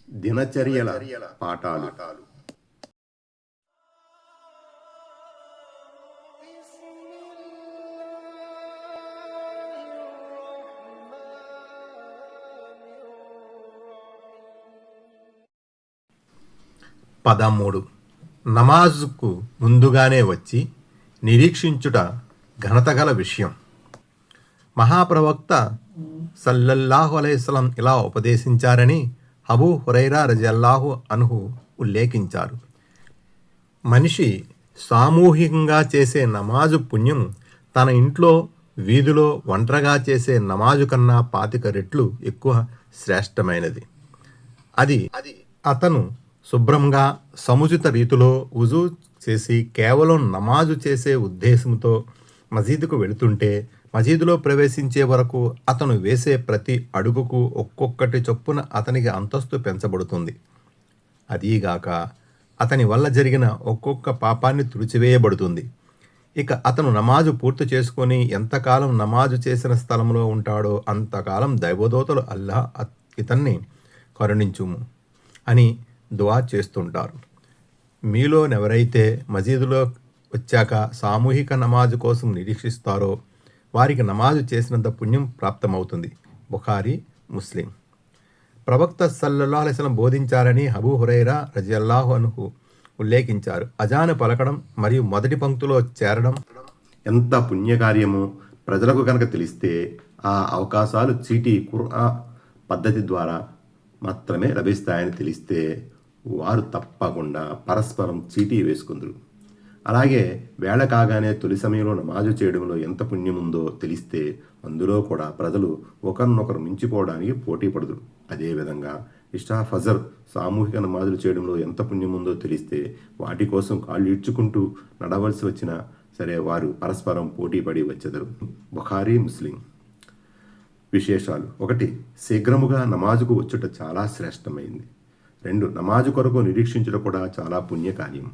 దినచర్యల పాఠాలు. పదమూడు. నమాజుకు ముందుగానే వచ్చి నిరీక్షించుట ఘనతగల విషయం. మహాప్రవక్త సల్లల్లాహు అలైహిస్సలాం ఇలా ఉపదేశించారని అబూ హురైరా రజియల్లాహు అన్హు ఉల్లేఖించారు. మనిషి సామూహికంగా చేసే నమాజు పుణ్యం తన ఇంట్లో వీధిలో ఒంటరిగా చేసే నమాజు కన్నా 25 రెట్లు ఎక్కువ శ్రేష్టమైనది. అది అతను శుభ్రంగా సముచిత రీతిలో వుజూ చేసి కేవలం నమాజు చేసే ఉద్దేశంతో మసీదుకు వెళుతుంటే మసీదులో ప్రవేశించే వరకు అతను వేసే ప్రతి అడుగుకు ఒక్కొక్కటి చొప్పున అతనికి అంతస్తు పెంచబడుతుంది. అదీగాక అతని వల్ల జరిగిన ఒక్కొక్క పాపాన్ని తుడిచివేయబడుతుంది. ఇక అతను నమాజు పూర్తి చేసుకొని ఎంతకాలం నమాజు చేసిన స్థలంలో ఉంటాడో అంతకాలం దైవదూతలు అల్లాహ్ ఇతన్ని కరుణించుము అని దుఆ చేస్తుంటారు. మీలోనెవరైతే మసీదులో వచ్చాక సామూహిక నమాజు కోసం నిరీక్షిస్తారో వారికి నమాజు చేసినంత పుణ్యం ప్రాప్తమవుతుంది. బుఖారీ, ముస్లిం. ప్రవక్త సల్లల్లాహు అలైహి వసల్లం బోధించారని అబూ హురైరా రజియల్లాహు అన్హు ఉల్లేఖించారు. అజాను పలకడం మరియు మొదటి పంక్తిలో చేరడం ఎంత పుణ్యకార్యమో ప్రజలకు కనుక తెలిస్తే ఆ అవకాశాలు చీటీ ఖుర్ఆ పద్ధతి ద్వారా మాత్రమే లభిస్తాయని తెలిస్తే వారు తప్పకుండా పరస్పరం చీటీ వేసుకుందరు. అలాగే వేళ కాగానే తొలి సమయంలో నమాజు చేయడంలో ఎంత పుణ్యం ఉందో తెలిస్తే అందులో కూడా ప్రజలు ఒకరినొకరు మించిపోవడానికి పోటీ పడదురు. అదేవిధంగా ఇషా, ఫజర్ సామూహిక నమాజులు చేయడంలో ఎంత పుణ్యం ఉందో తెలిస్తే వాటి కోసం కాళ్ళు ఈడ్చుకుంటూ నడవలసి వచ్చినా సరే వారు పరస్పరం పోటీ పడి వచ్చెదరు. బుఖారీ, ముస్లిం. విశేషాలు. 1. శీఘ్రముగా నమాజుకు వచ్చుట చాలా శ్రేష్టమైంది. 2. నమాజు కొరకు నిరీక్షించుట కూడా చాలా పుణ్యకార్యం.